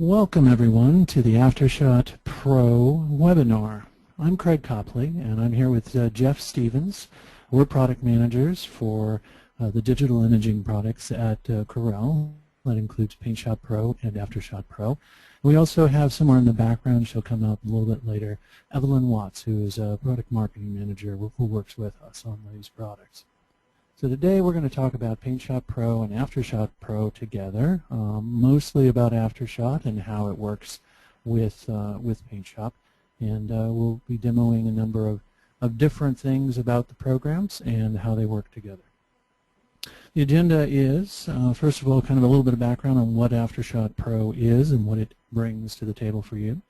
Welcome everyone to the AfterShot Pro webinar. I'm Craig Copley and I'm here with Jeff Stevens. We're product managers for the digital imaging products at Corel. That includes PaintShop Pro and AfterShot Pro. We also have somewhere in the background, she'll come up a little bit later, Evelyn Watts, who is a product marketing manager who works with us on these products. So today we're going to talk about PaintShop Pro and AfterShot Pro together, mostly about AfterShot and how it works with PaintShop. And we'll be demoing a number of different things about the programs and how they work together. The agenda is, first of all, kind of a little bit of background on what AfterShot Pro is and what it brings to the table for you.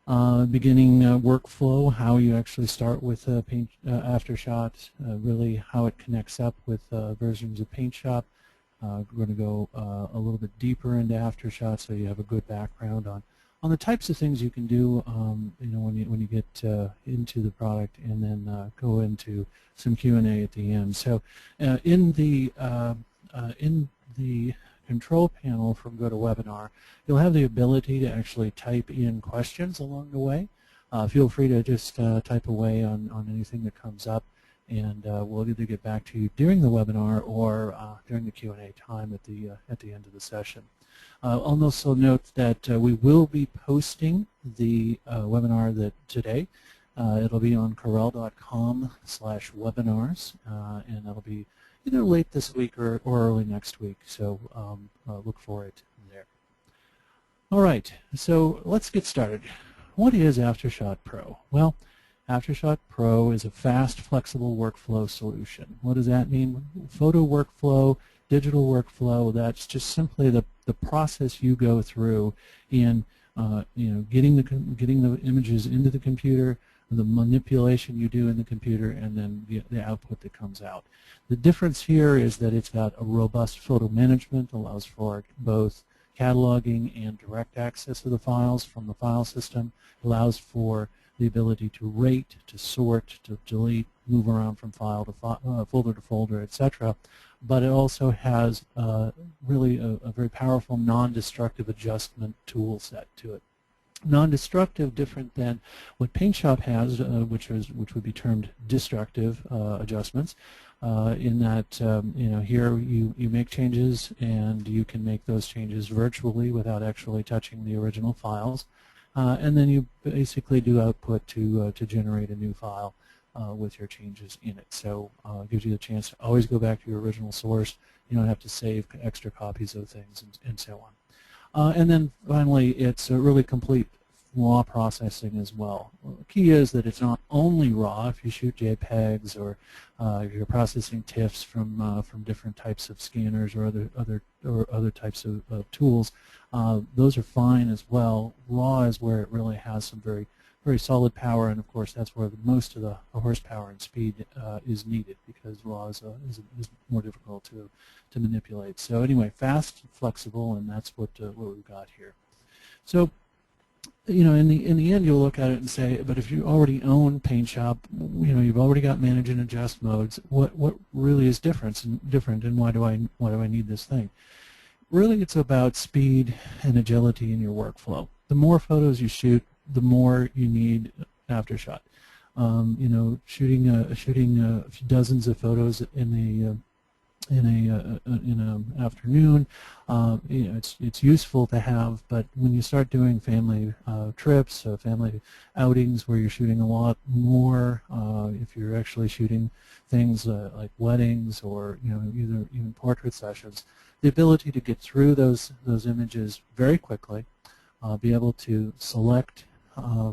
Beginning workflow, how you actually start with AfterShot, really how it connects up with versions of PaintShop. We're going to go a little bit deeper into AfterShot so you have a good background on the types of things you can do when you get into the product, and then go into some Q&A at the end. So in the control panel from GoToWebinar, you'll have the ability to actually type in questions along the way. Feel free to just type away on anything that comes up, and we'll either get back to you during the webinar or during the Q&A time at the end of the session. I'll also note that we will be posting the webinar today. It'll be on corel.com/webinars, and that'll be either late this week or early next week, so look for it there. All right, so let's get started. What is AfterShot Pro? Well, AfterShot Pro is a fast, flexible workflow solution. What does that mean? Photo workflow, digital workflow, that's just simply the process you go through in getting the images into the computer, the manipulation you do in the computer, and then the output that comes out. The difference here is that it's got a robust photo management, allows for both cataloging and direct access to the files from the file system, allows for the ability to rate, to sort, to delete, move around from file to folder to folder, etc. But it also has really a very powerful non-destructive adjustment tool set to it. Non-destructive, different than what PaintShop has, which would be termed destructive adjustments. In that, here you make changes, and you can make those changes virtually without actually touching the original files, and then you basically do output to generate a new file with your changes in it. So it gives you the chance to always go back to your original source. You don't have to save extra copies of things and so on. And then finally, it's a really complete raw processing as well. The key is that it's not only raw. If you shoot JPEGs or if you're processing TIFFs from different types of scanners or other types of tools, those are fine as well. Raw is where it really has some very solid power, and of course that's where most of the horsepower and speed is needed, because raw is more difficult to manipulate. So anyway, fast, flexible, and that's what we've got here. So in the end, you'll look at it and say, but if you already own PaintShop, you've already got manage and adjust modes. What really is different, and why do I need this thing? Really, it's about speed and agility in your workflow. The more photos you shoot, the more you need AfterShot. Shooting dozens of photos in an afternoon, it's useful to have. But when you start doing family trips, family outings where you're shooting a lot more, if you're actually shooting things like weddings or even portrait sessions, the ability to get through those images very quickly, be able to select,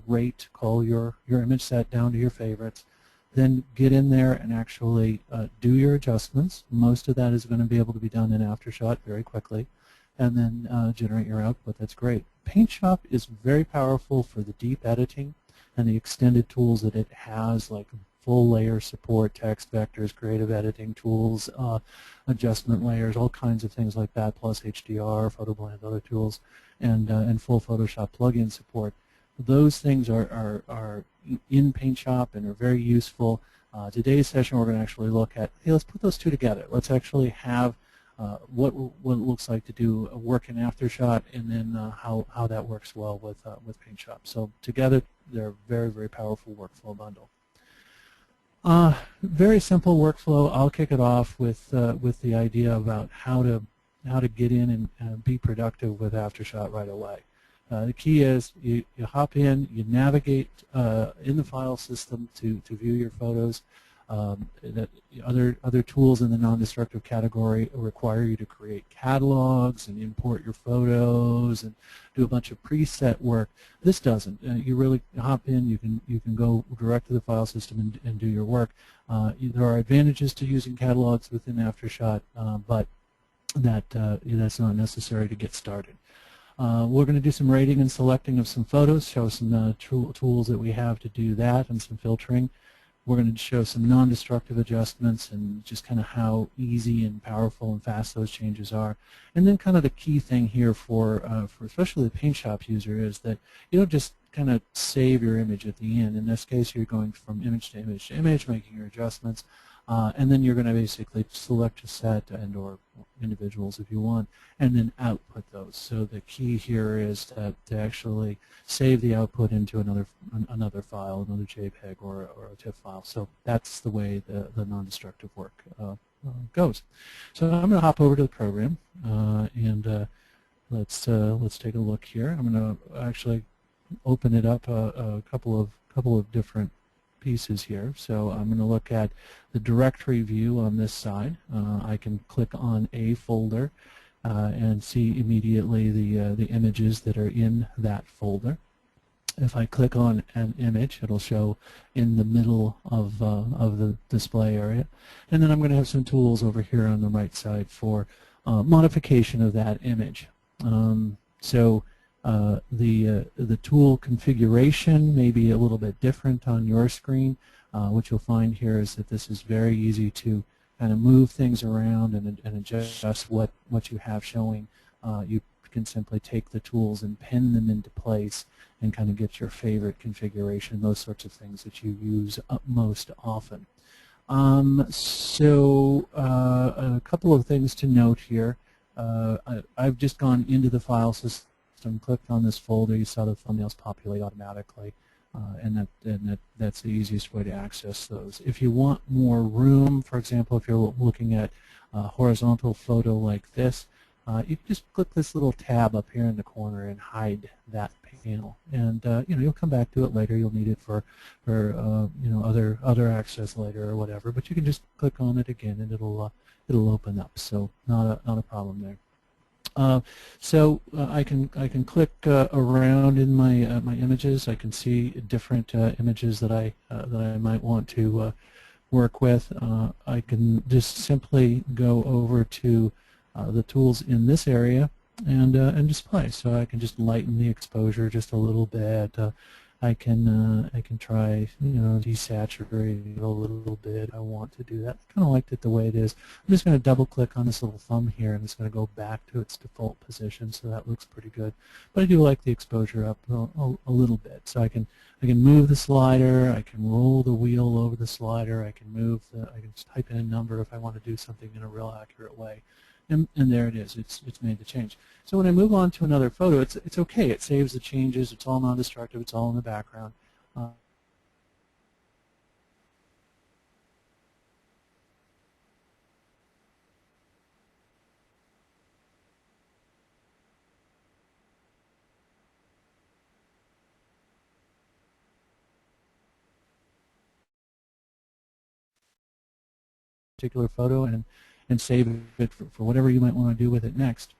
rate, call your image set down to your favorites, then get in there and actually do your adjustments. Most of that is going to be able to be done in AfterShot very quickly, and then generate your output. That's great. PaintShop is very powerful for the deep editing and the extended tools that it has, like full layer support, text vectors, creative editing tools, adjustment layers, all kinds of things like that, plus HDR, PhotoBlend, other tools, and full Photoshop plugin support. Those things are in PaintShop and are very useful. Today's session we're going to actually look at, hey, let's put those two together. Let's actually have what it looks like to do a work in AfterShot, and then how that works well with PaintShop. So together, they're a very, very powerful workflow bundle. Very simple workflow. I'll kick it off with the idea about how to get in and be productive with AfterShot right away. The key is you hop in, you navigate in the file system to view your photos. Other tools in the non-destructive category require you to create catalogs and import your photos and do a bunch of preset work. This doesn't. You really hop in. You can go direct to the file system and do your work. There are advantages to using catalogs within AfterShot, but that's not necessary to get started. We're going to do some rating and selecting of some photos, show some tools that we have to do that, and some filtering. We're going to show some non-destructive adjustments and just kind of how easy and powerful and fast those changes are. And then kind of the key thing here for especially the PaintShop user is that you don't just kind of save your image at the end. In this case, you're going from image to image to image, making your adjustments. And then you're going to basically select a set and or individuals if you want, and then output those. So the key here is to actually save the output into another file, another JPEG or a TIFF file. So that's the way the non-destructive work goes. So I'm going to hop over to the program and let's take a look here. I'm going to actually open it up a couple of different pieces here. So I'm going to look at the directory view on this side. I can click on a folder and see immediately the images that are in that folder. If I click on an image, it'll show in the middle of the display area. And then I'm going to have some tools over here on the right side for modification of that image. The tool configuration may be a little bit different on your screen. What you'll find here is that this is very easy to kind of move things around and adjust what you have showing. You can simply take the tools and pin them into place and kind of get your favorite configuration, those sorts of things that you use most often. A couple of things to note here. I've just gone into the file system, clicked on this folder. You saw the thumbnails populate automatically, and that's the easiest way to access those. If you want more room, for example, if you're looking at a horizontal photo like this, you can just click this little tab up here in the corner and hide that panel. And you'll come back to it later. You'll need it for other access later or whatever. But you can just click on it again, and it'll open up. So not a problem there. I can click around in my images. I can see different images that I might want to work with. I can just simply go over to the tools in this area and display. So I can just lighten the exposure just a little bit. I can try desaturate it a little bit. I want to do that. I kind of liked it the way it is. I'm just going to double click on this little thumb here, and it's going to go back to its default position. So that looks pretty good. But I do like the exposure up a little bit. So I can move the slider. I can roll the wheel over the slider. I can just type in a number if I want to do something in a real accurate way. And there it is. It's made the change. So when I move on to another photo, it's okay. It saves the changes. It's all non-destructive. It's all in the background. Particular photo and save it for whatever you might want to do with it next.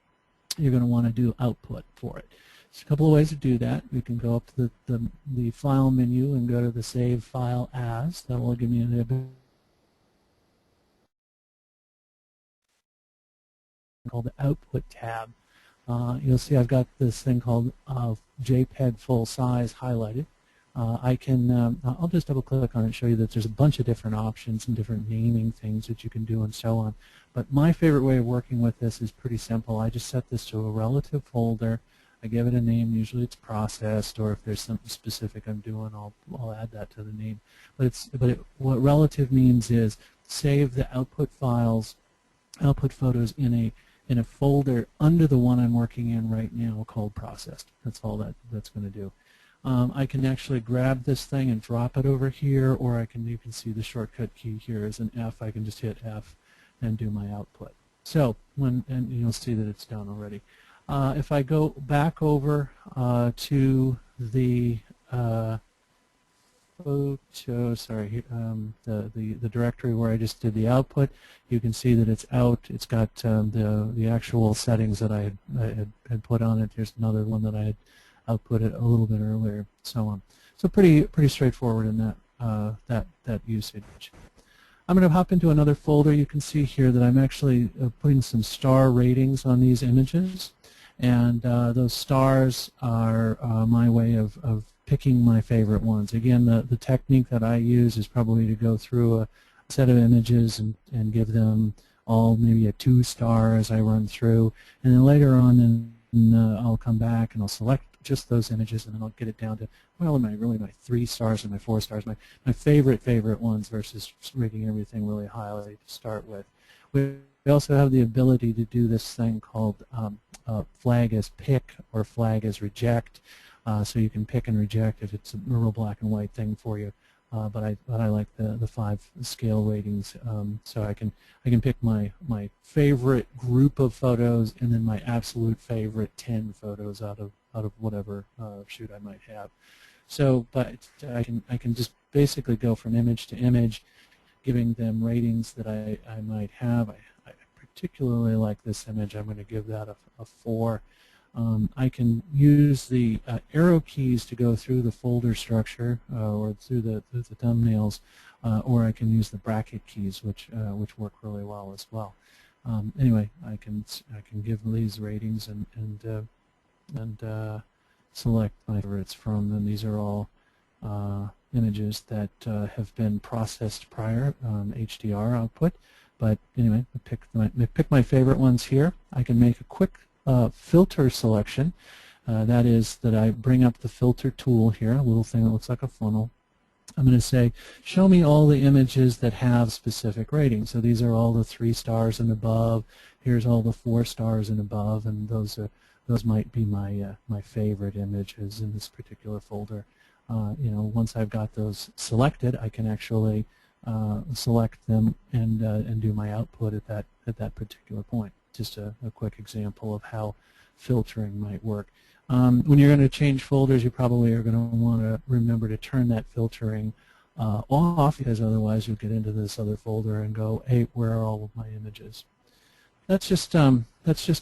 You're going to want to do output for it. There's a couple of ways to do that. We can go up to the File menu and go to the Save File As. That will give me the called the Output tab. You'll see I've got this thing called JPEG Full Size highlighted. I'll just double click on it and show you that there's a bunch of different options and different naming things that you can do and so on. But my favorite way of working with this is pretty simple. I just set this to a relative folder. I give it a name. Usually it's processed, or if there's something specific I'm doing, I'll add that to the name. But what relative means is save the output files I'll put photos in a folder under the one I'm working in right now called Processed. That's all that's going to do. I can actually grab this thing and drop it over here, or you can see the shortcut key here is an F. I can just hit F and do my output. So and you'll see that it's done already. If I go back over to the the directory where I just did the output, you can see that it's out. It's got the actual settings that I had put on it. Here's another one that I had outputted a little bit earlier, so on. So pretty straightforward in that usage. I'm going to hop into another folder. You can see here that I'm actually putting some star ratings on these images, and those stars are my way of picking my favorite ones. Again, the technique that I use is probably to go through a set of images and give them all maybe a 2-star as I run through, and then later on I'll come back and I'll select just those images, and then I'll get it down to, well, really my 3 stars and my 4 stars, my favorite ones, versus rating everything really highly to start with. We also have the ability to do this thing called flag as pick or flag as reject. So you can pick and reject if it's a real black and white thing for you. But I like the 5 scale ratings, so I can pick my favorite group of photos and then my absolute favorite 10 photos out of whatever shoot I might have. So, but I can just basically go from image to image, giving them ratings that I might have. I particularly like this image. I'm going to give that a 4. I can use the arrow keys to go through the folder structure or through the thumbnails, or I can use the bracket keys, which work really well as well. Anyway, I can give these ratings and select my favorites from them. These are all images that have been processed prior, HDR output. But anyway, I pick my favorite ones here. I can make a quick filter selection. That is that I bring up the filter tool here, a little thing that looks like a funnel. I'm going to say, show me all the images that have specific ratings. So these are all the 3 stars and above. Here's all the 4 stars and above, and those might be my favorite images in this particular folder. Once I've got those selected, I can actually select them and do my output at that particular point. Just a quick example of how filtering might work. When you're going to change folders, you probably are going to want to remember to turn that filtering off, because otherwise you'll get into this other folder and go, hey, where are all of my images? That's just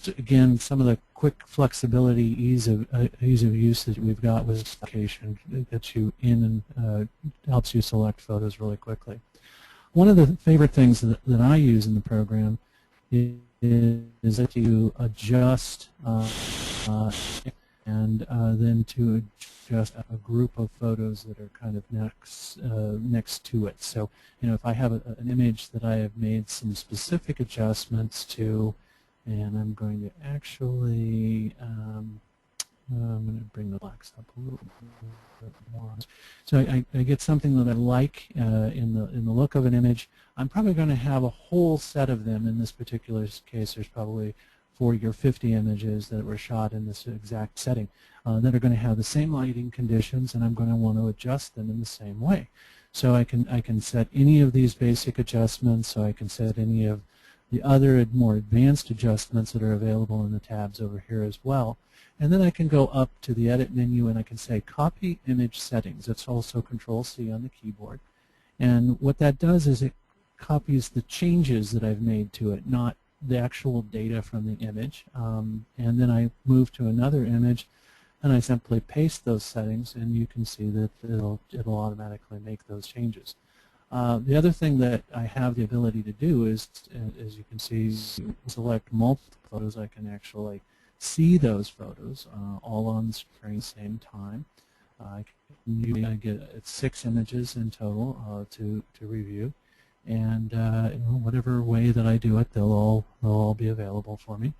again some of the quick flexibility, ease of use that we've got with this application. It gets you in and helps you select photos really quickly. One of the favorite things that I use in the program is that you adjust and then to adjust a group of photos that are kind of next to it. So, if I have an image that I have made some specific adjustments to, and I'm going to actually I'm going to bring the blacks up a little bit more. So I get something that I like in the look of an image. I'm probably going to have a whole set of them. In this particular case, there's probably 40 or 50 images that were shot in this exact setting that are going to have the same lighting conditions, and I'm going to want to adjust them in the same way. So I can set any of these basic adjustments. So I can set any of the other more advanced adjustments that are available in the tabs over here as well. And then I can go up to the Edit menu and I can say Copy Image Settings. It's also Control-C on the keyboard. And what that does is it copies the changes that I've made to it, not the actual data from the image. And then I move to another image and I simply paste those settings, and you can see that it'll automatically make those changes. The other thing that I have the ability to do is, as you can see, select multiple photos. I can actually see those photos all on the screen at the same time. I get 6 images in total to review, and whatever way that I do it, they'll all be available for me.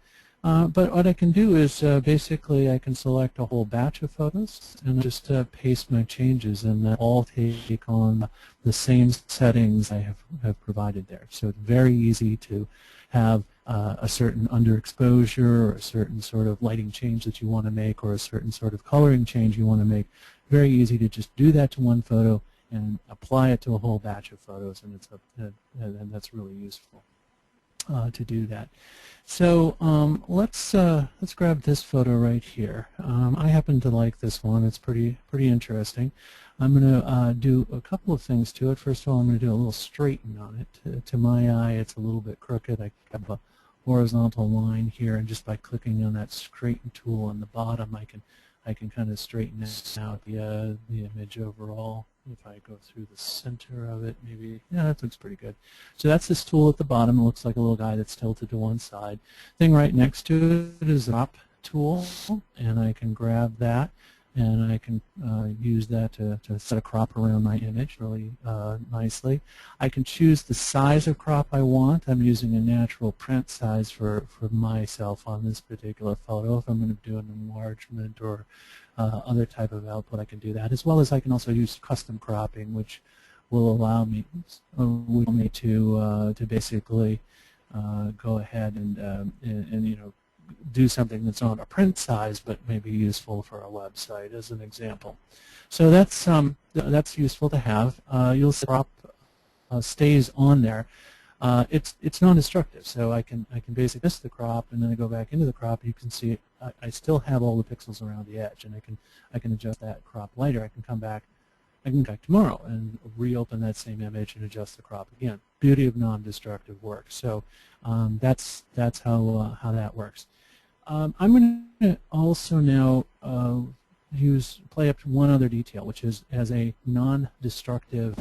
But what I can do is basically I can select a whole batch of photos and just paste my changes, and that all take on the same settings I have provided there. So it's very easy to have a certain underexposure or a certain sort of lighting change that you want to make, or a certain sort of coloring change you want to make. Very easy to just do that to one photo and apply it to a whole batch of photos, and and that's really useful to do that. So let's grab this photo right here. I happen to like this one. It's pretty interesting. I'm going to do a couple of things to it. First of all, I'm going to do a little straighten on it. To my eye, it's a little bit crooked. I have a horizontal line here, and just by clicking on that straighten tool on the bottom, I can kind of straighten out the image overall. If I go through the center of it, maybe, yeah, that looks pretty good. So that's this tool at the bottom. It looks like a little guy that's tilted to one side. Thing right next to it is the crop tool, and I can grab that, and I can use that to set a crop around my image really nicely. I can choose the size of crop I want. I'm using a natural print size for myself on this particular photo. If I'm going to do an enlargement or other type of output, I can do that, as well as I can also use custom cropping, which will allow me to basically go ahead and you know, do something that's not a print size but may be useful for a website, as an example. So that's useful to have. You'll see crop stays on there. It's non-destructive, so I can basically miss the crop, and then I go back into the crop. You can see I still have all the pixels around the edge, and I can adjust that crop later. I can come back tomorrow and reopen that same image and adjust the crop again. Beauty of non-destructive work. So that's how that works. I'm going to also now play up to one other detail, which is, as a non-destructive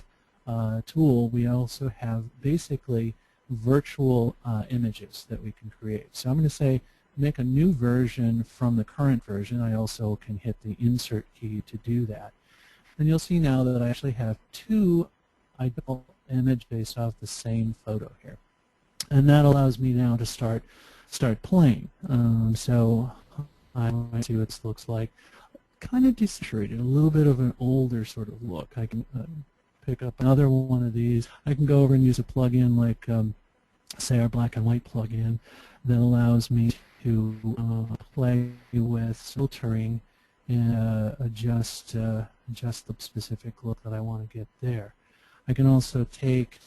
tool, we also have basically virtual images that we can create. So I'm going to say make a new version from the current version. I also can hit the insert key to do that. And you'll see now that I actually have two identical images based off the same photo here. And that allows me now to start playing. So I might see what this looks like. Kind of desaturated, a little bit of an older sort of look. I can pick up another one of these. I can go over and use a plugin like, say, our black and white plugin that allows me to play with filtering and adjust the specific look that I want to get there. I can also make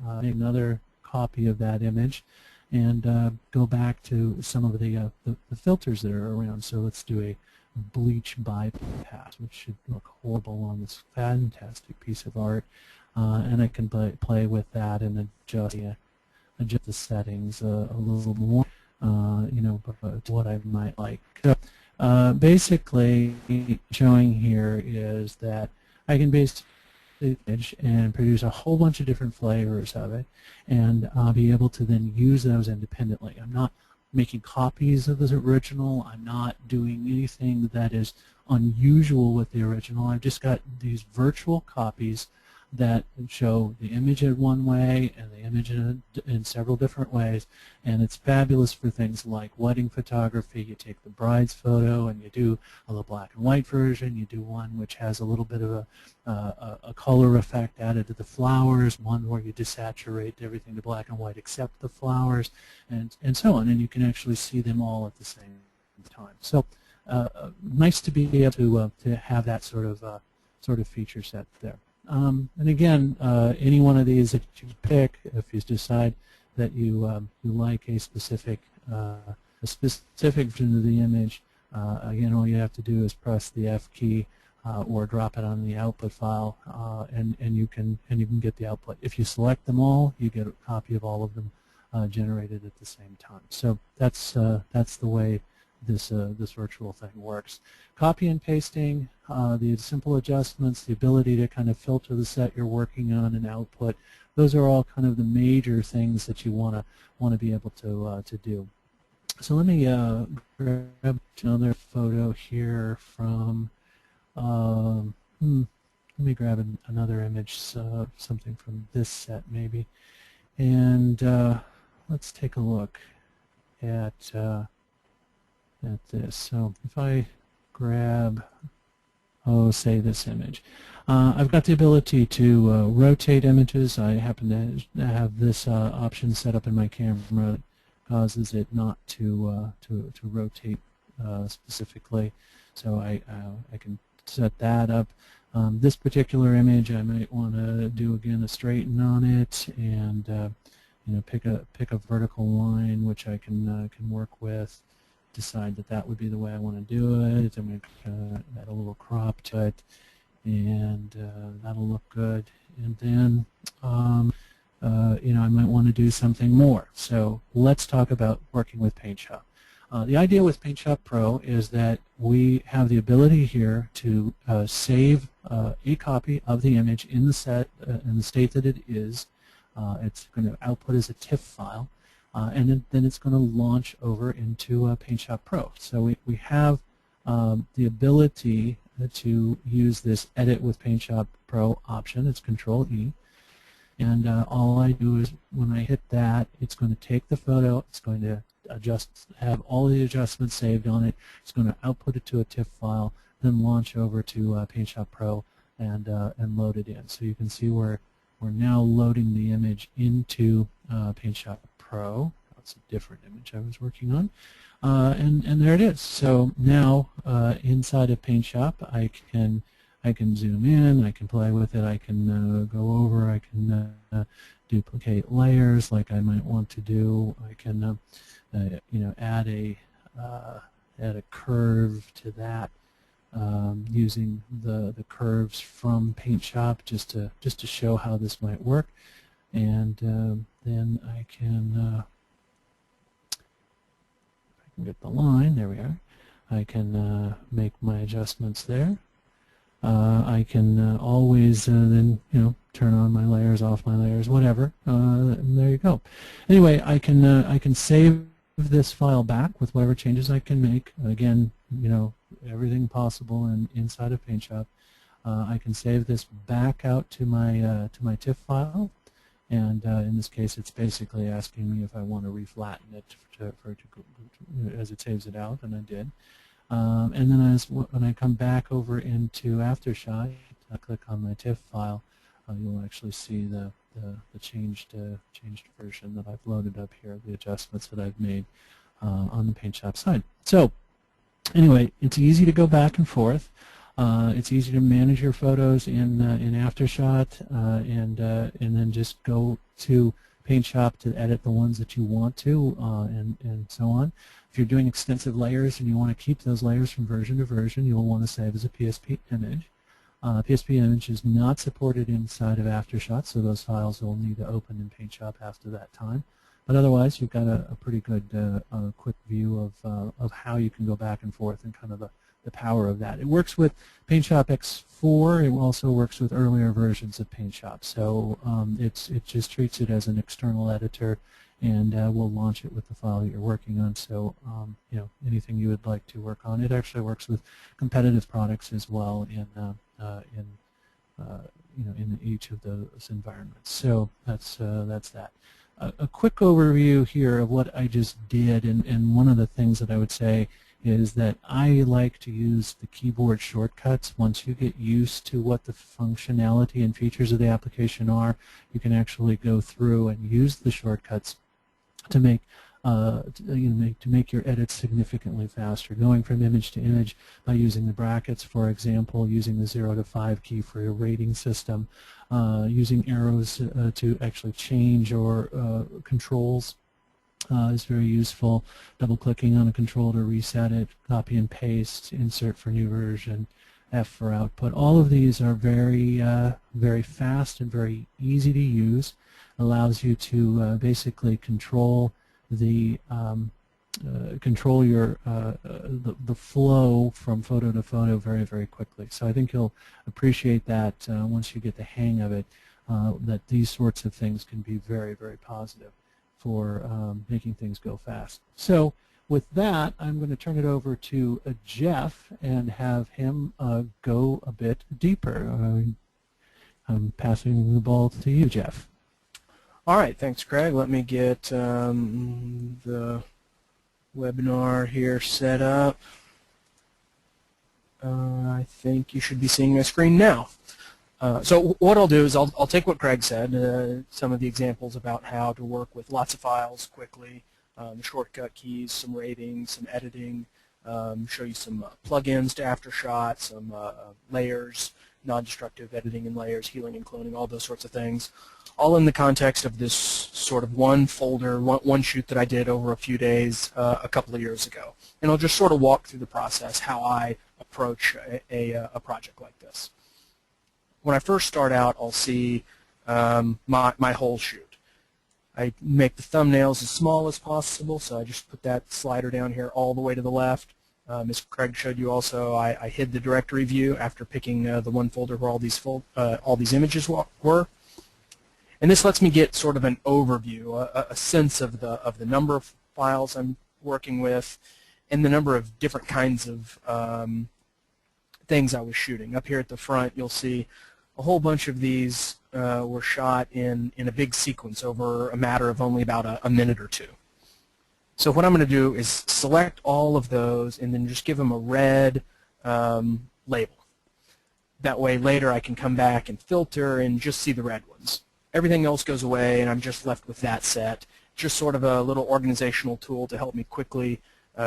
another copy of that image and go back to some of the filters that are around. So let's do a bleach bypass, which should look horrible on this fantastic piece of art, and I can play with that and adjust the settings a little more, you know, what I might like. So basically, showing here is that I can basically image and produce a whole bunch of different flavors of it, and be able to then use those independently. I'm not making copies of the original. I'm not doing anything that is unusual with the original. I've just got these virtual copies that show the image in one way and the image in several different ways, and it's fabulous for things like wedding photography. You take the bride's photo and you do a little black and white version. You do one which has a little bit of a color effect added to the flowers, one where you desaturate everything to black and white except the flowers, and so on, and you can actually see them all at the same time. So nice to be able to have that sort of feature set there. And again, any one of these that you pick, if you decide that you like a specific version of the image, again, all you have to do is press the F key or drop it on the output file, and you can get the output. If you select them all, you get a copy of all of them generated at the same time. So that's the way this virtual thing works. Copy and pasting, the simple adjustments, the ability to kind of filter the set you're working on and output, those are all kind of the major things that you want to be able to do. So let me grab another photo here from, let me grab another image, something from this set maybe, and let's take a look at this. So if I grab, say this image, I've got the ability to rotate images. I happen to have this option set up in my camera that causes it not to rotate specifically. So I can set that up. This particular image, I might want to do again a straighten on it, and pick a vertical line which I can work with. Decide that would be the way I want to do it. I'm going to add a little crop to it, and that'll look good. And then I might want to do something more. So let's talk about working with PaintShop. The idea with PaintShop Pro is that we have the ability here to save a copy of the image in the state that it is. It's going to output as a TIFF file, and then it's going to launch over into PaintShop Pro. So we have the ability to use this Edit with PaintShop Pro option. It's Control E. And all I do is when I hit that, it's going to take the photo, it's going to have all the adjustments saved on it, it's going to output it to a TIFF file, then launch over to PaintShop Pro and load it in. So you can see we're now loading the image into PaintShop Pro. That's a different image I was working on. And there it is. So now inside of PaintShop, I can zoom in, I can play with it, I can go over, I can duplicate layers like I might want to do. I can add a curve to that using the curves from PaintShop just to show how this might work. And then I can get the line. There we are. I can make my adjustments there. I can always then turn on my layers, off my layers, whatever. And there you go. Anyway, I can save this file back with whatever changes I can make. Again, everything possible inside of PaintShop. I can save this back out to my TIFF file, and in this case, it's basically asking me if I want to reflatten it as it saves it out, and I did. And then when I come back over into AfterShot, I click on my TIFF file, you'll actually see the changed version that I've loaded up here, the adjustments that I've made on the PaintShop side. So anyway, it's easy to go back and forth. It's easy to manage your photos in AfterShot, and then just go to PaintShop to edit the ones that you want to, and so on. If you're doing extensive layers and you want to keep those layers from version to version, you'll want to save as a PSP image. PSP image is not supported inside of AfterShot, so those files will need to open in PaintShop after that time. But otherwise, you've got a pretty good quick view of how you can go back and forth and kind of the power of that. It works with PaintShop X4. It also works with earlier versions of PaintShop. So it just treats it as an external editor, and we'll launch it with the file that you're working on. So anything you would like to work on. It actually works with competitive products as well in each of those environments. So that's that. A quick overview here of what I just did, and one of the things that I would say is that I like to use the keyboard shortcuts. Once you get used to what the functionality and features of the application are, you can actually go through and use the shortcuts to make your edits significantly faster. Going from image to image by using the brackets, for example, using the 0 to 5 key for your rating system, using arrows to actually change or controls is very useful. Double-clicking on a control to reset it, copy and paste, insert for new version, F for output. All of these are very, very fast and very easy to use. Allows you to basically control the the flow from photo to photo very, very quickly. So I think you'll appreciate that once you get the hang of it, that these sorts of things can be very, very positive for making things go fast. So with that, I'm going to turn it over to Jeff and have him go a bit deeper. I'm passing the ball to you, Jeff. All right, thanks, Craig. Let me get the webinar here set up. I think you should be seeing my screen now. So what I'll do is I'll take what Craig said, some of the examples about how to work with lots of files quickly, the shortcut keys, some ratings, some editing, show you some plugins to AfterShot, some layers, non-destructive editing and layers, healing and cloning, all those sorts of things, all in the context of this sort of one folder, one shoot that I did over a few days a couple of years ago. And I'll just sort of walk through the process, how I approach a project like this. When I first start out, I'll see my whole shoot. I make the thumbnails as small as possible, so I just put that slider down here all the way to the left. As Craig showed you also, I hid the directory view after picking the one folder where all these images were. And this lets me get sort of an overview, a sense of the number of files I'm working with and the number of different kinds of things I was shooting. Up here at the front, you'll see a whole bunch of these were shot in a big sequence over a matter of only about a minute or two. So what I'm going to do is select all of those and then just give them a red label. That way later I can come back and filter and just see the red ones. Everything else goes away and I'm just left with that set. Just sort of a little organizational tool to help me quickly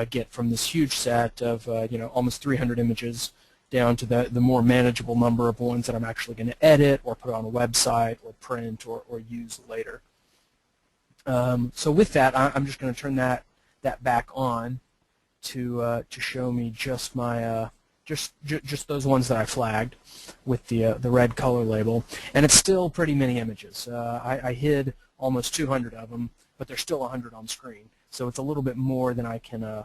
get from this huge set of almost 300 images down to the more manageable number of ones that I'm actually going to edit or put on a website or print or use later. So with that, I'm just going to turn that back on to show me just my just those ones that I flagged with the red color label, and it's still pretty many images. I hid almost 200 of them, but there's still 100 on screen, so it's a little bit more than I can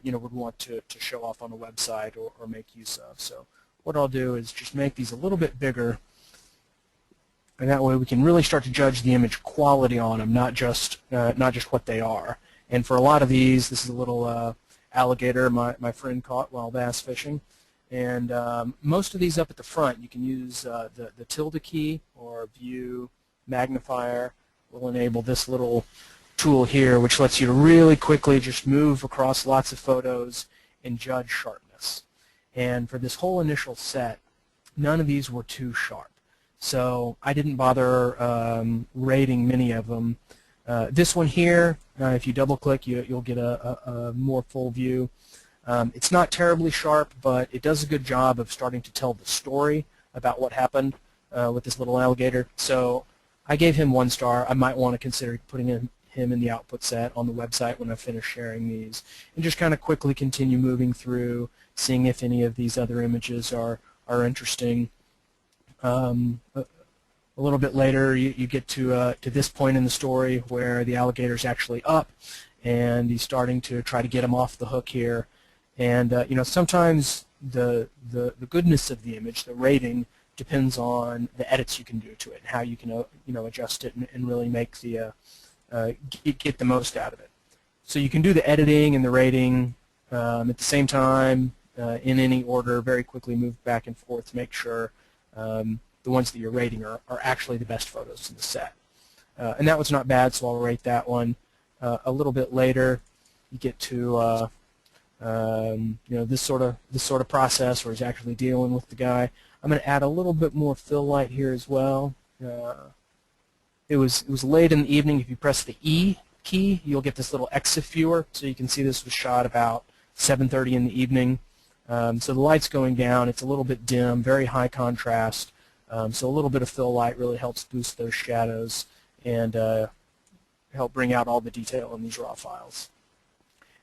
would want to show off on a website or make use of. So what I'll do is just make these a little bit bigger, and that way we can really start to judge the image quality on them, not just what they are. And for a lot of these, this is a little alligator my friend caught while bass fishing. And most of these up at the front, you can use the tilde key or view magnifier. Will enable this little tool here, which lets you really quickly just move across lots of photos and judge sharpness. And for this whole initial set, none of these were too sharp. So I didn't bother rating many of them. This one here, if you double-click, you'll get a more full view. It's not terribly sharp, but it does a good job of starting to tell the story about what happened with this little alligator. So I gave him 1 star. I might want to consider putting him in the output set on the website when I finish sharing these, and just kind of quickly continue moving through, seeing if any of these other images are interesting. A little bit later, you get to this point in the story where the alligator's actually up, and he's starting to try to get him off the hook here. And sometimes the goodness of the image, the rating, depends on the edits you can do to it and how you can adjust it and really make the get the most out of it. So you can do the editing and the rating at the same time in any order, very quickly move back and forth to make sure the ones that you're rating are actually the best photos in the set. And that was not bad, so I'll rate that one. A little bit later, you get to this sort of process where he's actually dealing with the guy. I'm going to add a little bit more fill light here as well. It was late in the evening. If you press the E key, you'll get this little EXIF viewer, so you can see this was shot about 7:30 in the evening. So the light's going down. It's a little bit dim, very high contrast. So a little bit of fill light really helps boost those shadows and help bring out all the detail in these raw files.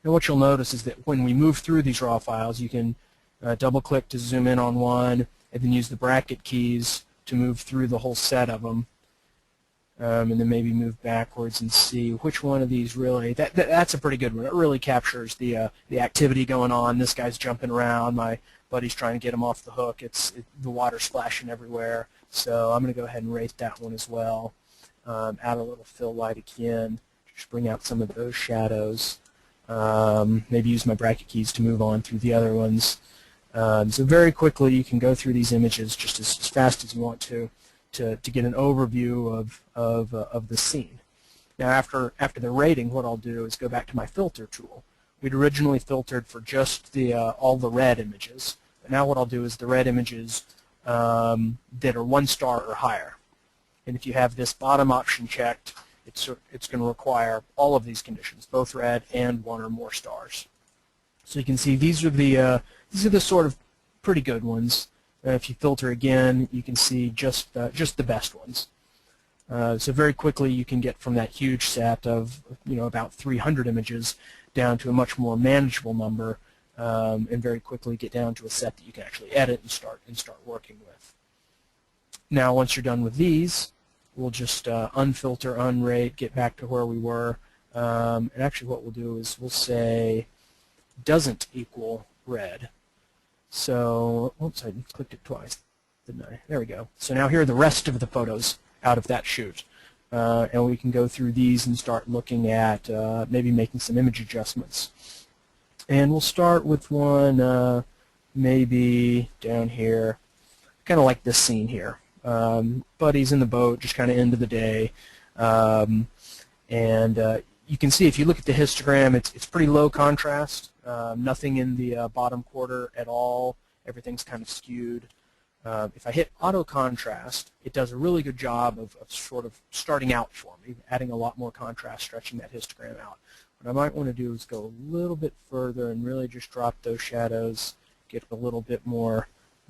And what you'll notice is that when we move through these raw files, you can double-click to zoom in on one, and then use the bracket keys to move through the whole set of them, and then maybe move backwards and see which one of these really. That's a pretty good one. It really captures the activity going on. This guy's jumping around. My buddy's trying to get him off the hook. The water's splashing everywhere. So I'm going to go ahead and rate that one as well. Add a little fill light again. Just bring out some of those shadows. Maybe use my bracket keys to move on through the other ones. So very quickly you can go through these images just as fast as you want to get an overview of the scene. Now after the rating, what I'll do is go back to my filter tool, we'd originally filtered for just the all the red images. But now what I'll do is the red images that are 1 star or higher. And if you have this bottom option checked, it's going to require all of these conditions, both red and 1 or more stars. So you can see these are the sort of pretty good ones. If you filter again, you can see just the best ones. So very quickly you can get from that huge set of about 300 images down to a much more manageable number, and very quickly get down to a set that you can actually edit and start working with. Now once you're done with these, we'll just unfilter, unrate, get back to where we were, and actually what we'll do is we'll say doesn't equal red. So, oops, I clicked it twice, didn't I? There we go. So now here are the rest of the photos out of that shoot. And we can go through these and start looking at maybe making some image adjustments. And we'll start with one maybe down here, kind of like this scene here. Buddy's in the boat, just kind of end of the day. You can see if you look at the histogram, it's pretty low contrast. Nothing in the bottom quarter at all. Everything's kind of skewed. If I hit auto contrast, it does a really good job of sort of starting out for me, adding a lot more contrast, stretching that histogram out. What I might want to do is go a little bit further and really just drop those shadows, get a little bit more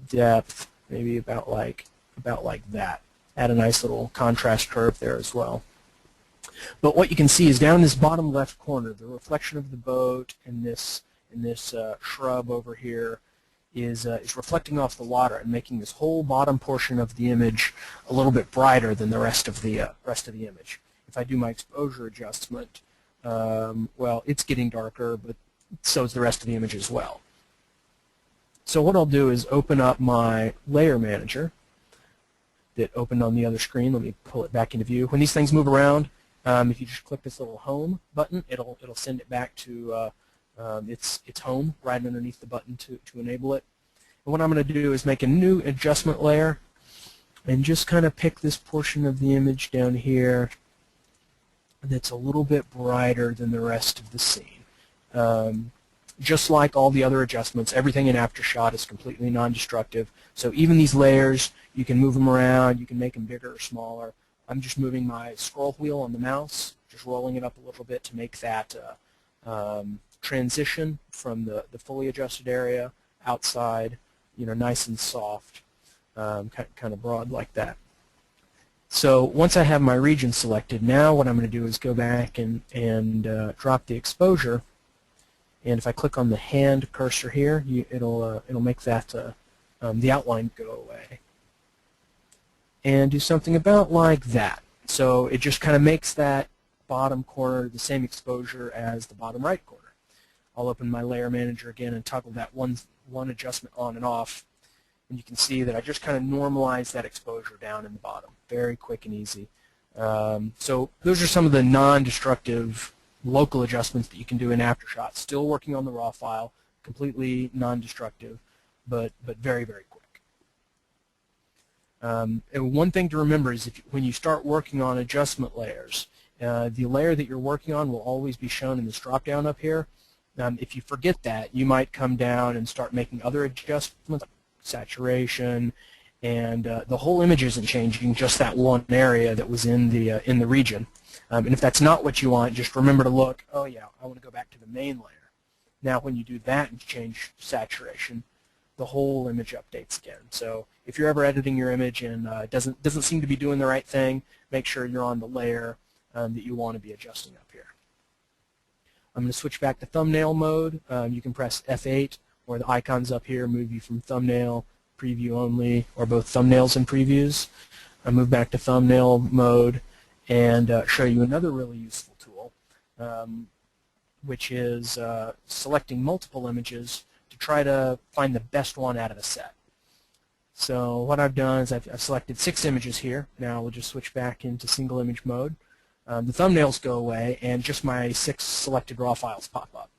depth, maybe about like that. Add a nice little contrast curve there as well. But what you can see is down in this bottom left corner, the reflection of the boat and this shrub over here is reflecting off the water and making this whole bottom portion of the image a little bit brighter than the rest of the image. If I do my exposure adjustment, well, it's getting darker, but so is the rest of the image as well. So what I'll do is open up my layer manager that opened on the other screen. Let me pull it back into view. When these things move around, if you just click this little home button, it'll send it back to its home right underneath the button to enable it. And what I'm going to do is make a new adjustment layer and just kind of pick this portion of the image down here that's a little bit brighter than the rest of the scene. Just like all the other adjustments, everything in AfterShot is completely non-destructive. So even these layers, you can move them around, you can make them bigger or smaller. I'm just moving my scroll wheel on the mouse, just rolling it up a little bit to make that transition from the fully adjusted area outside, nice and soft, kind of broad like that. So once I have my region selected, now what I'm going to do is go back and drop the exposure. And if I click on the hand cursor here, it'll make that the outline go away. And do something about like that. So it just kind of makes that bottom corner the same exposure as the bottom right corner. I'll open my layer manager again and toggle that one adjustment on and off. And you can see that I just kind of normalize that exposure down in the bottom. Very quick and easy. So those are some of the non-destructive local adjustments that you can do in AfterShot. Still working on the raw file, completely non-destructive, but very, very quick. And one thing to remember is when you start working on adjustment layers, the layer that you're working on will always be shown in this drop-down up here. If you forget that, you might come down and start making other adjustments, saturation, and the whole image isn't changing, just that one area that was in the region. And if that's not what you want, just remember to look, oh yeah, I want to go back to the main layer. Now when you do that and change saturation, the whole image updates again. So if you're ever editing your image and it doesn't seem to be doing the right thing, make sure you're on the layer that you want to be adjusting up here. I'm going to switch back to thumbnail mode. You can press F8 or the icons up here move you from thumbnail, preview only, or both thumbnails and previews. I'll move back to thumbnail mode and show you another really useful tool, which is selecting multiple images to try to find the best one out of a set. So what I've done is I've selected 6 images here. Now we'll just switch back into single image mode. The thumbnails go away and just my 6 selected raw files pop up.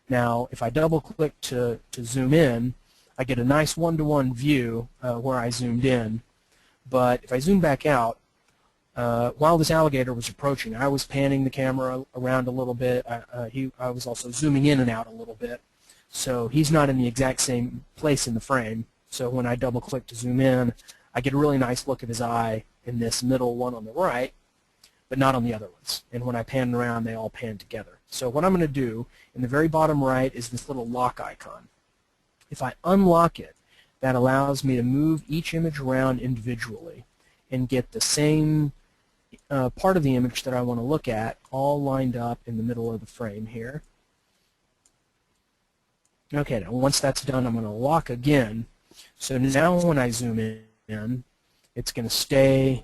Now if I double click to zoom in, I get a nice one-to-one view where I zoomed in. But if I zoom back out, while this alligator was approaching, I was panning the camera around a little bit. I was also zooming in and out a little bit. So he's not in the exact same place in the frame. So when I double click to zoom in, I get a really nice look of his eye in this middle one on the right, but not on the other ones. And when I pan around, they all pan together. So what I'm going to do, in the very bottom right is this little lock icon. If I unlock it, that allows me to move each image around individually and get the same part of the image that I want to look at all lined up in the middle of the frame here. Okay, now once that's done, I'm going to lock again. So now when I zoom in, it's going to stay,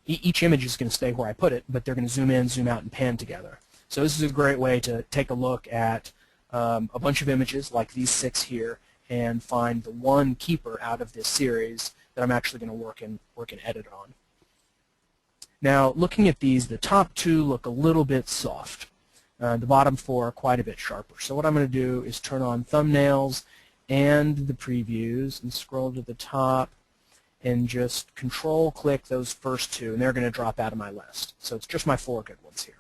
each image is going to stay where I put it, but they're going to zoom in, zoom out, and pan together. So this is a great way to take a look at a bunch of images like these 6 here and find the one keeper out of this series that I'm actually going to work and edit on. Now, looking at these, the top 2 look a little bit soft. The bottom 4 are quite a bit sharper. So what I'm going to do is turn on thumbnails and the previews and scroll to the top and just control-click those first 2, and they're going to drop out of my list. So it's just my 4 good ones here.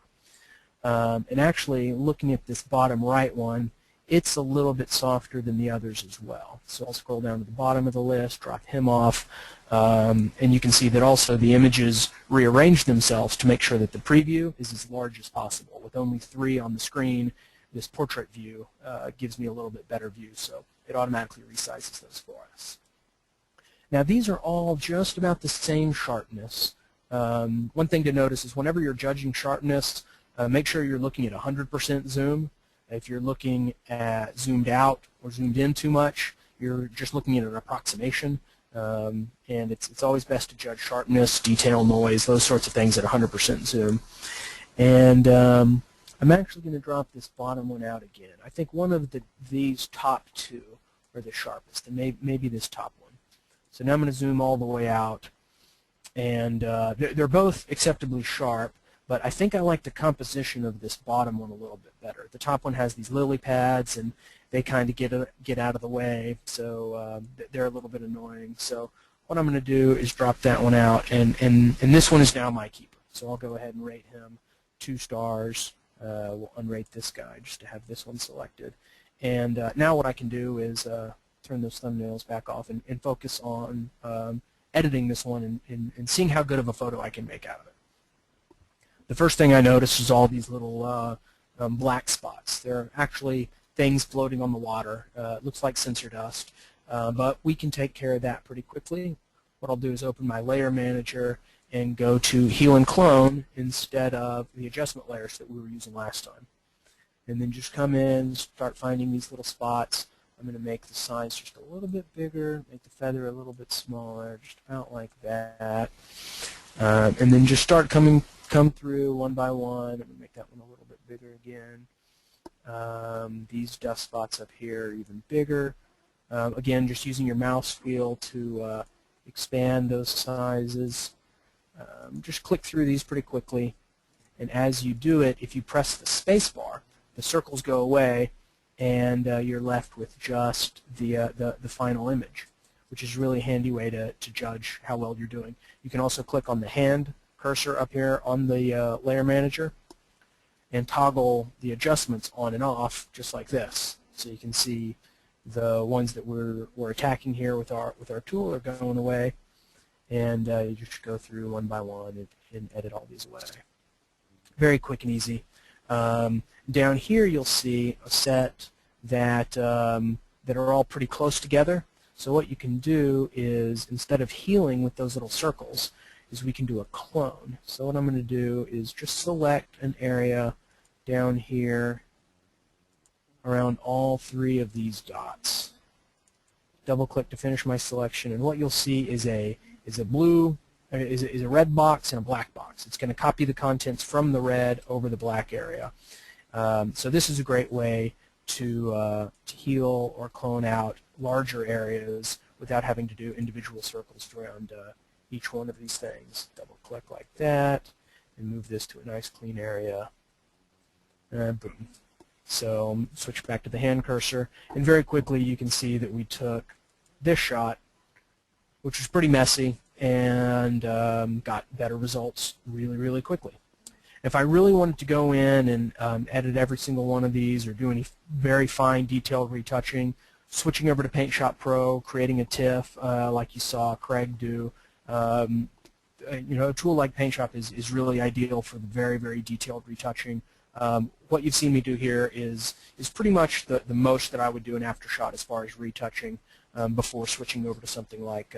And actually, looking at this bottom right one, it's a little bit softer than the others as well. So I'll scroll down to the bottom of the list, drop him off, and you can see that also the images rearrange themselves to make sure that the preview is as large as possible. With only 3 on the screen, this portrait view gives me a little bit better view, so it automatically resizes those for us. Now these are all just about the same sharpness. One thing to notice is whenever you're judging sharpness, make sure you're looking at 100% zoom. If you're looking at zoomed out or zoomed in too much, you're just looking at an approximation. And it's always best to judge sharpness, detail, noise, those sorts of things at 100% zoom. And I'm actually going to drop this bottom one out again. I think one of these top 2 are the sharpest, and maybe this top one. So now I'm going to zoom all the way out, and they're both acceptably sharp. But I think I like the composition of this bottom one a little bit better. The top one has these lily pads, and they kind of get out of the way, so they're a little bit annoying. So what I'm going to do is drop that one out, and this one is now my keeper. So I'll go ahead and rate him 2 stars. We'll unrate this guy just to have this one selected. And now what I can do is turn those thumbnails back off and focus on editing this one and seeing how good of a photo I can make out of it. The first thing I notice is all these little black spots. They're actually things floating on the water. It looks like sensor dust, but we can take care of that pretty quickly. What I'll do is open my layer manager and go to heal and clone instead of the adjustment layers that we were using last time. And then just come in, start finding these little spots. I'm going to make the size just a little bit bigger, make the feather a little bit smaller, just about like that. And then just start come through one by one. I'm going to make that one a little bit bigger again. These dust spots up here are even bigger. Again, just using your mouse wheel to expand those sizes. Just click through these pretty quickly. And as you do it, if you press the space bar, the circles go away, and you're left with just the final image, which is a really handy way to judge how well you're doing. You can also click on the hand cursor up here on the layer manager and toggle the adjustments on and off just like this. So you can see the ones that we're attacking here with our tool are going away, and you just go through one by one and edit all these away. Very quick and easy. Down here you'll see a set that are all pretty close together. So what you can do is, instead of healing with those little circles, is we can do a clone. So what I'm going to do is just select an area down here around all 3 of these dots. Double click to finish my selection, and what you'll see is a red box and a black box. It's going to copy the contents from the red over the black area. So this is a great way to heal or clone out larger areas without having to do individual circles around each one of these things. Double click like that and move this to a nice clean area. Boom. So switch back to the hand cursor, and very quickly you can see that we took this shot, which was pretty messy, and got better results really quickly. If I really wanted to go in and edit every single one of these or do any very fine detailed retouching, switching over to PaintShop Pro, creating a TIFF like you saw Craig do, a tool like PaintShop is really ideal for the very detailed retouching. What you've seen me do here is pretty much the most that I would do in AfterShot as far as retouching before switching over to something like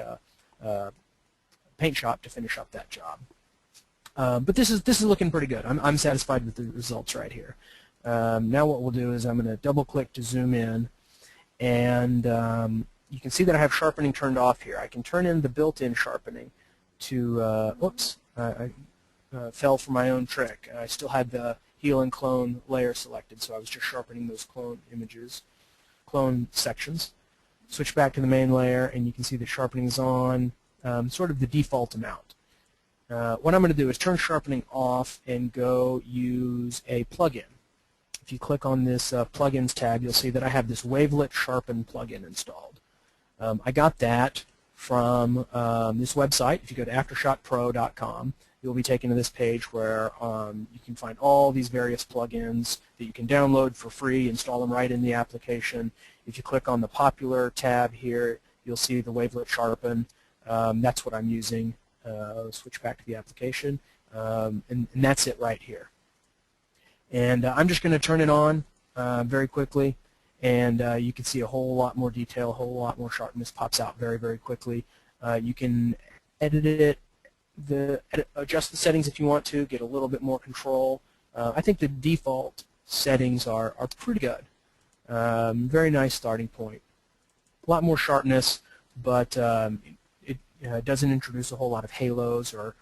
PaintShop to finish up that job. But this is looking pretty good. I'm satisfied with the results right here. Now what we'll do is I'm going to double click to zoom in, and you can see that I have sharpening turned off here. I can turn in the built-in sharpening to, whoops, I fell for my own trick. I still had the heal and clone layer selected, so I was just sharpening those clone images, clone sections. Switch back to the main layer, and you can see the sharpening is on sort of the default amount. What I'm going to do is turn sharpening off and go use a plugin. If you click on this plugins tab, you'll see that I have this Wavelet Sharpen plugin installed. I got that from this website. If you go to AfterShotPro.com, you'll be taken to this page where you can find all these various plugins that you can download for free, install them right in the application. If you click on the Popular tab here, you'll see the Wavelet Sharpen. That's what I'm using. Switch back to the application, and that's it right here. And I'm just going to turn it on very quickly, and you can see a whole lot more detail, a whole lot more sharpness pops out very quickly. You can edit it, adjust the settings if you want to, get a little bit more control. I think the default settings are pretty good. Very nice starting point. A lot more sharpness, but it doesn't introduce a whole lot of halos or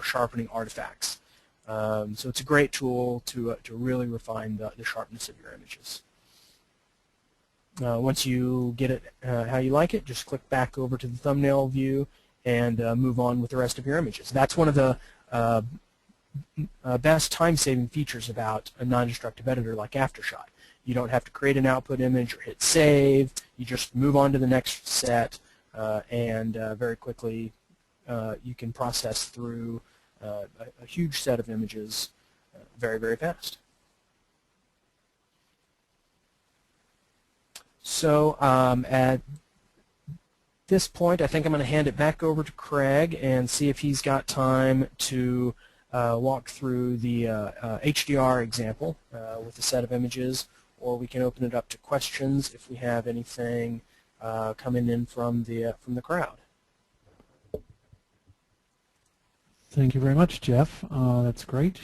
sharpening artifacts. So it's a great tool to really refine the sharpness of your images. Once you get it how you like it, just click back over to the thumbnail view and move on with the rest of your images. That's one of the best time-saving features about a non-destructive editor like AfterShot. You don't have to create an output image or hit save. You just move on to the next set, and very quickly you can process through a huge set of images very fast. So at this point, I think I'm going to hand it back over to Craig and see if he's got time to walk through the HDR example with a set of images, or we can open it up to questions if we have anything coming in from the crowd. Thank you very much, Jeff. That's great.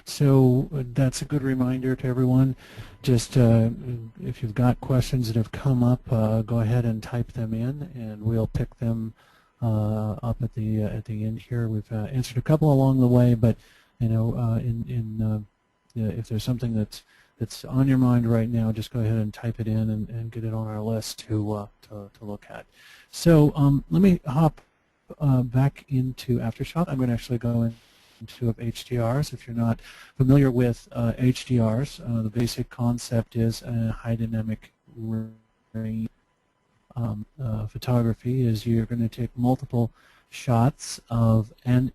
So that's a good reminder to everyone. Just if you've got questions that have come up, go ahead and type them in, and we'll pick them up at the end here. We've answered a couple along the way, but you know, if there's something that's on your mind right now, just go ahead and type it in and get it on our list to look at. So let me hop back into AfterShot. I'm going to actually go into HDRs. If you're not familiar with HDRs, the basic concept is high dynamic range photography. Is you're going to take multiple shots of an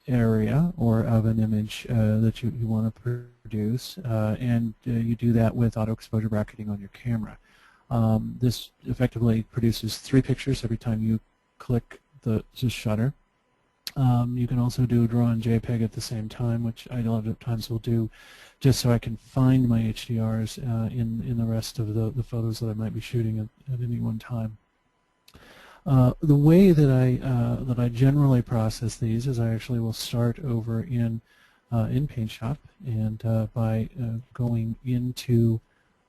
area or of an image that you want to produce, and you do that with auto exposure bracketing on your camera. This effectively produces 3 pictures every time you click the shutter. You can also do draw and JPEG at the same time, which I a lot of times will do just so I can find my HDRs in the rest of the photos that I might be shooting at any one time. The way that I generally process these is I actually will start over in PaintShop, and by going into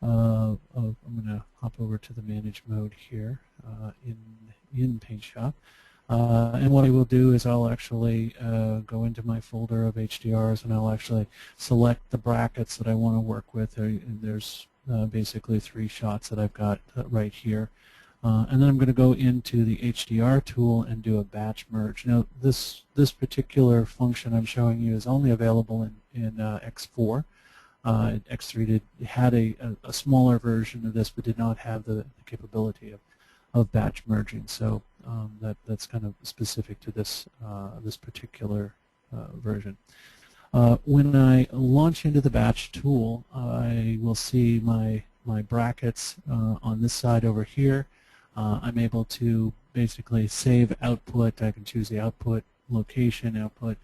I'm going to hop over to the Manage mode here in PaintShop. And what I will do is I'll actually go into my folder of HDRs, and I'll actually select the brackets that I want to work with. There's basically 3 shots that I've got right here. And then I'm going to go into the HDR tool and do a batch merge. Now this particular function I'm showing you is only available in X4. X3 had a smaller version of this, but did not have the capability of batch merging. So that's kind of specific to this this particular version. When I launch into the batch tool, I will see my brackets on this side over here. I'm able to basically save output. I can choose the output location, output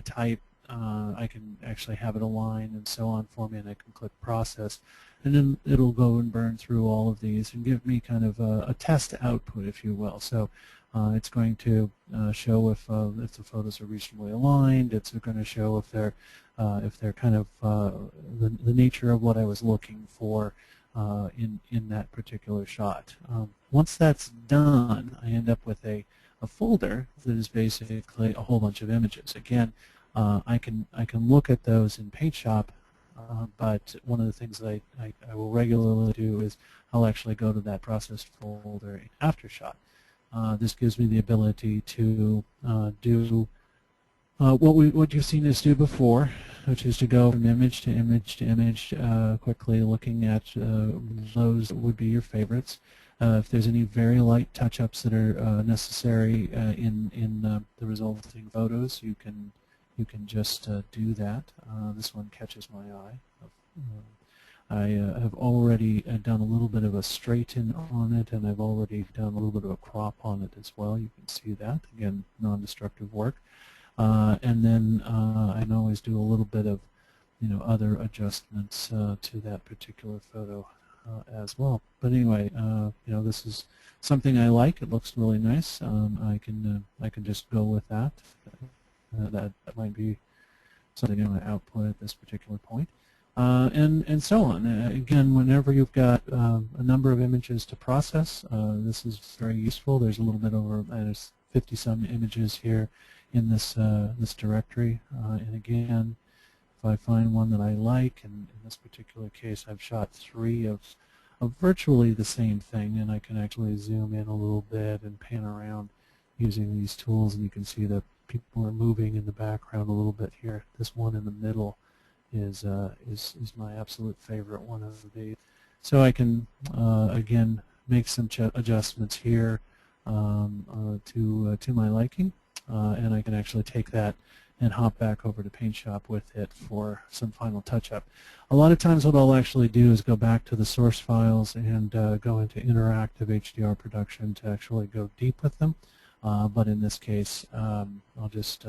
type. I can actually have it align and so on for me, and I can click process. And then it'll go and burn through all of these and give me kind of a test output, if you will. So it's going to show if the photos are reasonably aligned. It's going to show if they're kind of the nature of what I was looking for in that particular shot. Once that's done, I end up with a folder that is basically a whole bunch of images. Again, I can look at those in PaintShop, but one of the things that I will regularly do is I'll actually go to that processed folder in AfterShot. This gives me the ability to do what you've seen us do before, which is to go from image to image to image, quickly looking at those that would be your favorites. If there's any very light touch-ups that are necessary in the resulting photos, you can just do that. This one catches my eye. I have already done a little bit of a straighten on it, and I've already done a little bit of a crop on it as well. You can see that. Again, non-destructive work. And then I can always do a little bit of other adjustments to that particular photo as well. But anyway, this is something I like. It looks really nice. I can just go with that. That might be something I'm going to output at this particular point. And so on. Again, whenever you've got a number of images to process, this is very useful. There's a little bit over 50-some images here in this this directory. And again, if I find one that I like, and in this particular case I've shot 3 of virtually the same thing, and I can actually zoom in a little bit and pan around using these tools, and you can see that people are moving in the background a little bit here. This one in the middle is my absolute favorite one of these. So I can again make some adjustments here to my liking, and I can actually take that and hop back over to PaintShop with it for some final touch-up. A lot of times what I'll actually do is go back to the source files and go into interactive HDR production to actually go deep with them. But in this case, I'll just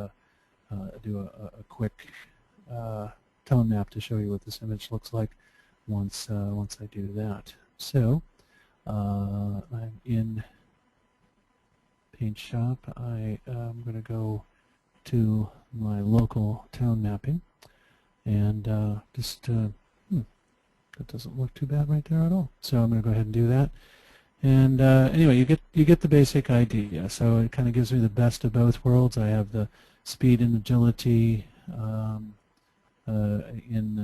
do a quick tone map to show you what this image looks like once I do that. So I'm in PaintShop. I'm going to go to my local tone mapping, and that doesn't look too bad right there at all. So I'm going to go ahead and do that. And anyway, you get the basic idea. So it kind of gives me the best of both worlds. I have the speed and agility in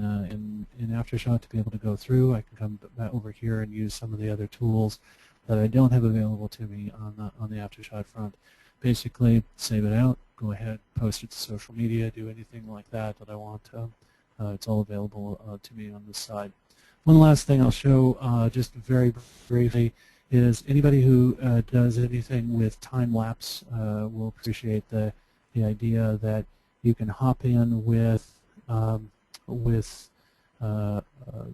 AfterShot to be able to go through. I can come back over here and use some of the other tools that I don't have available to me on the AfterShot front. Basically, save it out, go ahead, post it to social media, do anything like that I want to. It's all available to me on this side. One last thing I'll show just very briefly is anybody who does anything with Timelapse will appreciate the idea that you can hop in with a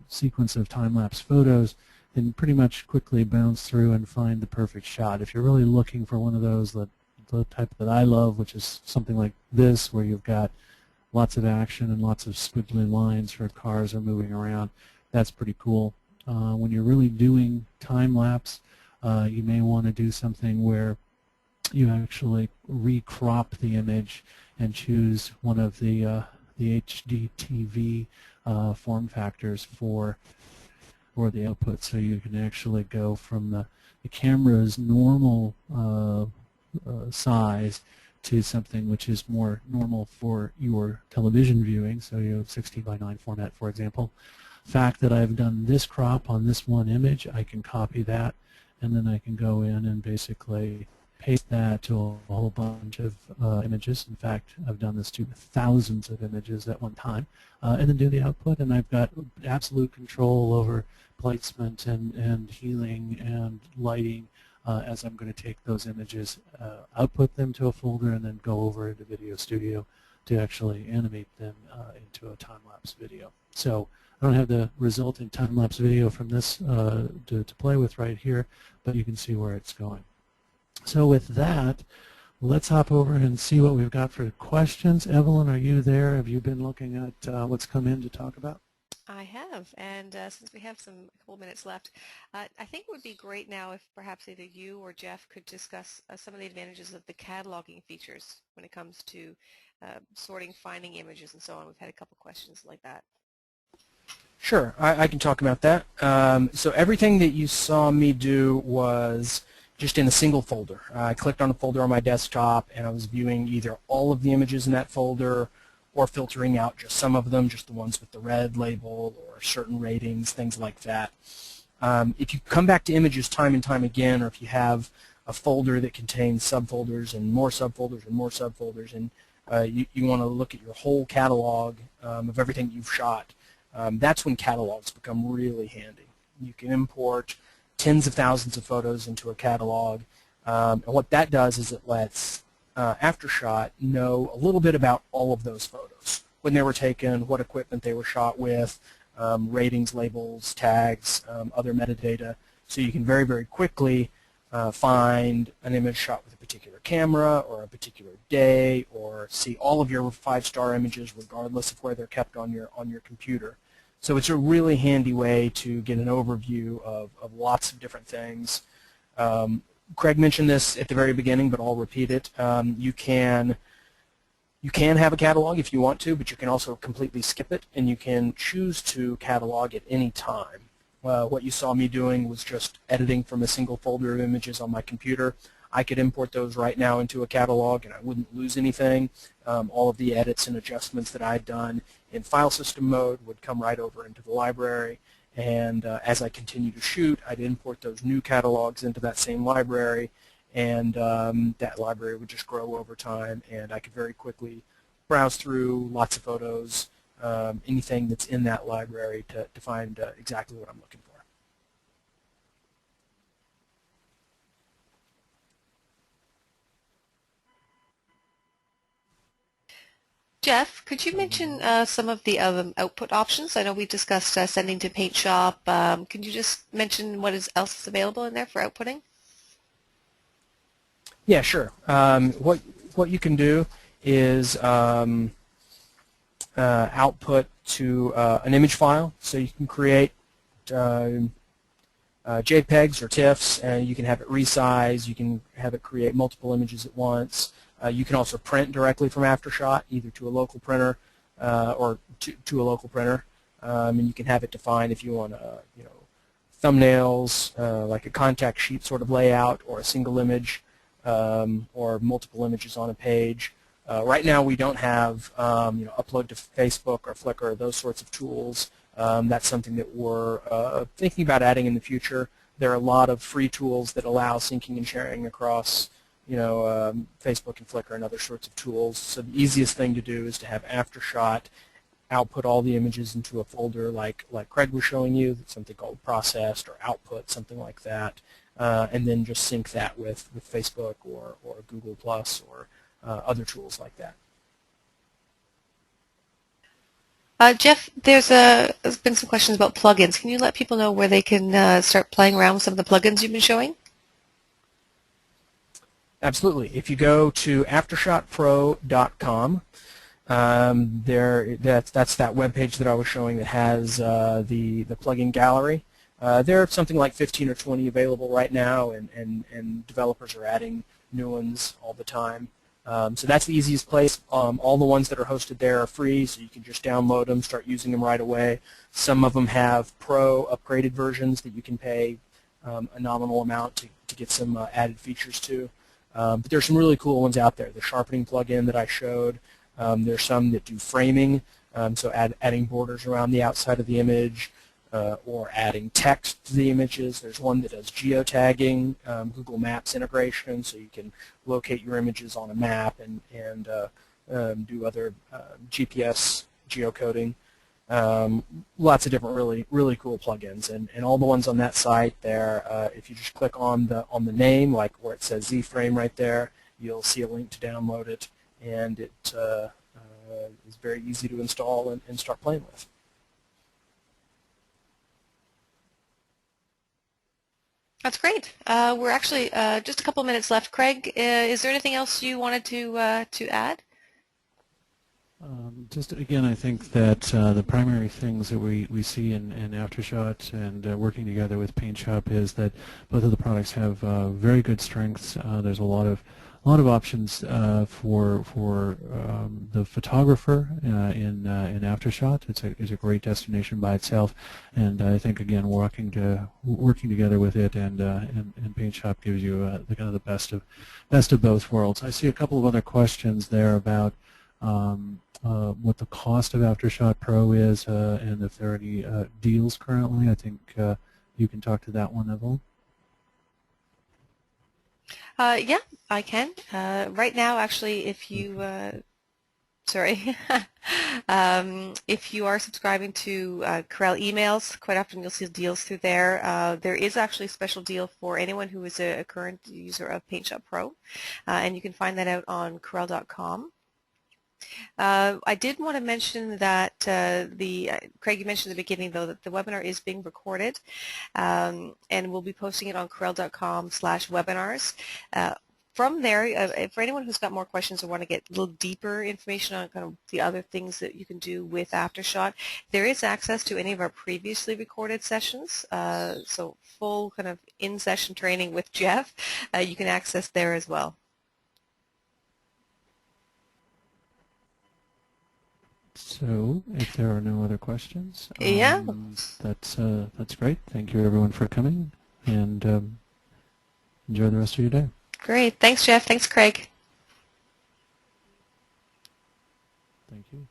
sequence of time-lapse photos and pretty much quickly bounce through and find the perfect shot. If you're really looking for one of those, the type that I love, which is something like this, where you've got lots of action and lots of squiggly lines where cars are moving around, that's pretty cool. When you're really doing time-lapse, you may want to do something where you actually recrop the image and choose one of the HDTV form factors for the output, so you can actually go from the camera's normal size to something which is more normal for your television viewing, so you have 16:9 format, for example. The fact that I've done this crop on this one image, I can copy that, and then I can go in and basically paste that to a whole bunch of images. In fact, I've done this to thousands of images at one time, and then do the output, and I've got absolute control over placement and healing and lighting as I'm going to take those images, output them to a folder, and then go over into Video Studio to actually animate them into a time-lapse video. So I don't have the resulting time-lapse video from this to play with right here, but you can see where it's going. So with that, let's hop over and see what we've got for questions. Evelyn, are you there? Have you been looking at what's come in to talk about? I have, and since we have a couple minutes left, I think it would be great now if perhaps either you or Jeff could discuss some of the advantages of the cataloging features when it comes to sorting, finding images, and so on. We've had a couple questions like that. Sure, I can talk about that. So everything that you saw me do was just in a single folder. I clicked on a folder on my desktop, and I was viewing either all of the images in that folder or filtering out just some of them, just the ones with the red label or certain ratings, things like that. If you come back to images time and time again, or if you have a folder that contains subfolders and more subfolders and more subfolders, and you want to look at your whole catalog of everything you've shot, that's when catalogs become really handy. You can import tens of thousands of photos into a catalog, and what that does is it lets AfterShot know a little bit about all of those photos, when they were taken, what equipment they were shot with, ratings, labels, tags, other metadata, so you can very, very quickly find an image shot with a particular camera or a particular day, or see all of your 5-star images regardless of where they're kept on your computer. So it's a really handy way to get an overview of lots of different things. Craig mentioned this at the very beginning, but I'll repeat it. You can have a catalog if you want to, but you can also completely skip it, and you can choose to catalog at any time. What you saw me doing was just editing from a single folder of images on my computer. I could import those right now into a catalog, and I wouldn't lose anything. All of the edits and adjustments that I'd done in file system mode would come right over into the library. And as I continue to shoot, I'd import those new catalogs into that same library, and that library would just grow over time, and I could very quickly browse through lots of photos, anything that's in that library to find exactly what I'm looking for. Jeff, could you mention some of the output options? I know we discussed sending to PaintShop. Can you just mention what else is available in there for outputting? Yeah, sure. What you can do is output to an image file. So you can create JPEGs or TIFFs, and you can have it resize. You can have it create multiple images at once. You can also print directly from AfterShot, either to a local printer or to a local printer, and you can have it defined if you want, thumbnails, like a contact sheet sort of layout, or a single image, or multiple images on a page. Right now, we don't have upload to Facebook or Flickr, those sorts of tools. That's something that we're thinking about adding in the future. There are a lot of free tools that allow syncing and sharing across Facebook and Flickr and other sorts of tools. So the easiest thing to do is to have AfterShot output all the images into a folder like Craig was showing you, that's something called processed or output, something like that, and then just sync that with Facebook or Google Plus or other tools like that. Jeff, there's been some questions about plugins. Can you let people know where they can start playing around with some of the plugins you've been showing? Absolutely. If you go to AfterShotPro.com, that's that web page that I was showing that has the plugin gallery. There are something like 15 or 20 available right now, and developers are adding new ones all the time. So that's the easiest place. All the ones that are hosted there are free, so you can just download them, start using them right away. Some of them have pro upgraded versions that you can pay a nominal amount to get some added features to. But there's some really cool ones out there. The sharpening plugin that I showed. There's some that do framing, so adding borders around the outside of the image, or adding text to the images. There's one that does geotagging, Google Maps integration, so you can locate your images on a map and do other GPS geocoding. lots of different really cool plugins, and all the ones on that site there. If you just click on the name, like where it says Z-Frame right there, you'll see a link to download it, and it is very easy to install and start playing with. That's great. We're actually just a couple minutes left. Craig, is there anything else you wanted to add? Just again, I think that the primary things that we see in AfterShot and working together with PaintShop is that both of the products have very good strengths. There's a lot of options for the photographer in AfterShot. It's a great destination by itself, and I think again working together with it and PaintShop gives you the kind of the best of both worlds. I see a couple of other questions there about what the cost of AfterShot Pro is and if there are any deals currently. I think you can talk to that one, Evelyn. Yeah, I can. Right now, actually, if you if you are subscribing to Corel emails, quite often you'll see deals through there. There is actually a special deal for anyone who is a current user of PaintShop Pro, and you can find that out on Corel.com. I did want to mention that Craig, you mentioned at the beginning, though, that the webinar is being recorded, and we'll be posting it on Corel.com/webinars. From there, for anyone who's got more questions or want to get a little deeper information on kind of the other things that you can do with AfterShot, there is access to any of our previously recorded sessions. So full kind of in-session training with Jeff, you can access there as well. So, if there are no other questions, Yeah, that's great. Thank you, everyone, for coming, and enjoy the rest of your day. great. Thanks, Jeff. Thanks, Craig. Thank you.